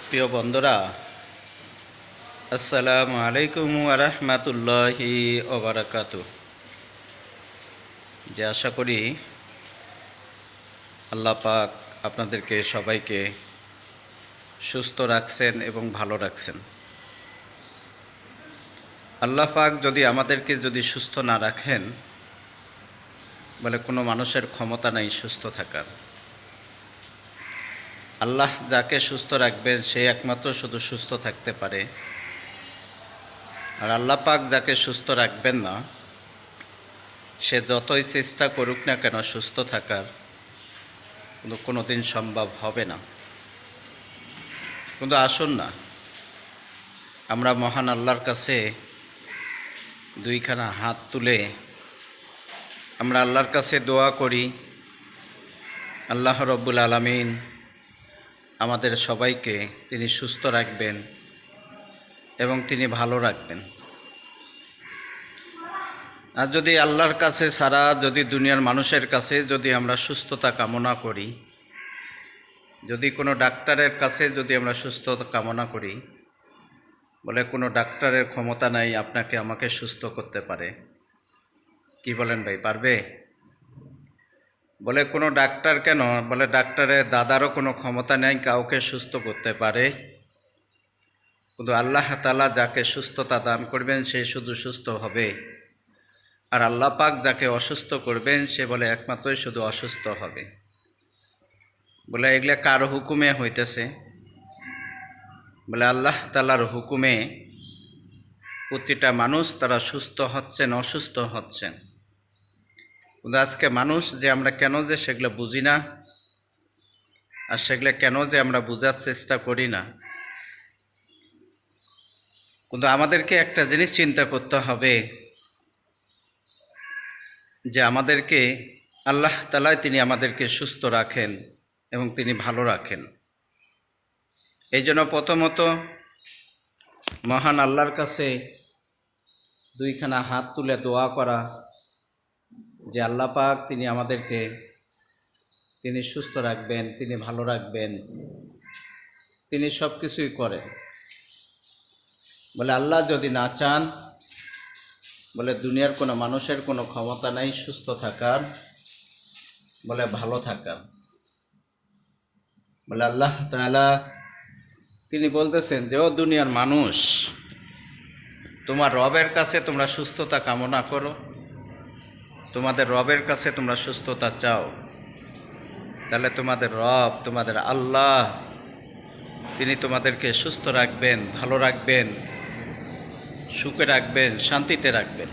প্রিয় বন্ধুরা, আসসালামু আলাইকুম ওয়া রাহমাতুল্লাহি ওয়া বারাকাতুহু। আশা করি আল্লাহ পাক আপনাদেরকে সবাইকে সুস্থ রাখছেন এবং ভালো রাখছেন। আল্লাহ পাক আমাদেরকে সুস্থ না রাখেন, বলে কোনো মানুষের ক্ষমতা নেই সুস্থ থাকার। আল্লাহ যাকে সুস্থ রাখবেন সে একমাত্র শুধু সুস্থ থাকতে পারে। আর আল্লাহ পাক যাকে সুস্থ রাখবেন না, সে যতই চেষ্টা করুক না কেন সুস্থ থাকার, কিন্তু কোনো দিন সম্ভব হবে না। কিন্তু আসুন না, আমরা মহান আল্লাহর কাছে দুইখানা হাত তুলে আমরা আল্লাহর কাছে দোয়া করি, আল্লাহ রব্বুল আলামিন আমাদের সবাইকে তিনি সুস্থ রাখবেন এবং তিনি ভালো রাখবেন। আর যদি আল্লাহর কাছে ছাড়া দুনিয়ার মানুষের কাছে আমরা সুস্থতা কামনা করি, কোনো ডাক্তারের কাছে আমরা সুস্থতা কামনা করি, বলে কোনো ডাক্তারের ক্ষমতা নাই আপনাকে আমাকে সুস্থ করতে পারে। কি বলেন ভাই, পারবে? বলে কোনো ডাক্তার কেন, বলে ডাক্তারের দাদারও কোনো ক্ষমতা নেই কাউকে সুস্থ করতে পারে। কিন্তু আল্লাহ তাআলা যাকে সুস্থতা দান করবেন সে শুধু সুস্থ হবে, আর আল্লাহ পাক যাকে অসুস্থ করবেন সে বলে একমাত্রই শুধু অসুস্থ হবে। বলে এগুলা কার হুকুমে হইতেছে? বলে আল্লাহ তাআলার হুকুমে প্রতিটা মানুষ তারা সুস্থ হচ্ছেন, অসুস্থ হচ্ছেন। কিন্তু আজকে মানুষ আমরা কেন সেগুলো বুঝি না, আর সেগুলো কেন আমরা বোঝার চেষ্টা করি না। কিন্তু আমাদেরকে একটা জিনিস চিন্তা করতে হবে যে আমাদেরকে আল্লাহ তাআলা তিনি আমাদেরকে সুস্থ রাখেন এবং তিনি ভালো রাখেন। এই জন্য প্রথমত মহান আল্লাহর কাছে দুইখানা হাত তুলে দোয়া করা যে আল্লাহ পাক তিনি আমাদেরকে তিনি সুস্থ রাখবেন, তিনি ভালো রাখবেন, তিনি সব কিছুই করেন। বলে আল্লাহ যদি না চান, বলে দুনিয়ার কোনো মানুষের কোনো ক্ষমতা নাই সুস্থ থাকার, বলে ভালো থাকার। বলে আল্লাহ তাআলা তিনি বলতেছেন যে ও দুনিয়ার মানুষ, তোমার রবের কাছে তোমরা সুস্থতা কামনা করো, তোমাদের রবের কাছে তোমরা সুস্থতা চাও, তাহলে তোমাদের রব, তোমাদের আল্লাহ তিনি তোমাদেরকে সুস্থ রাখবেন, ভালো রাখবেন, সুখে রাখবেন, শান্তিতে রাখবেন।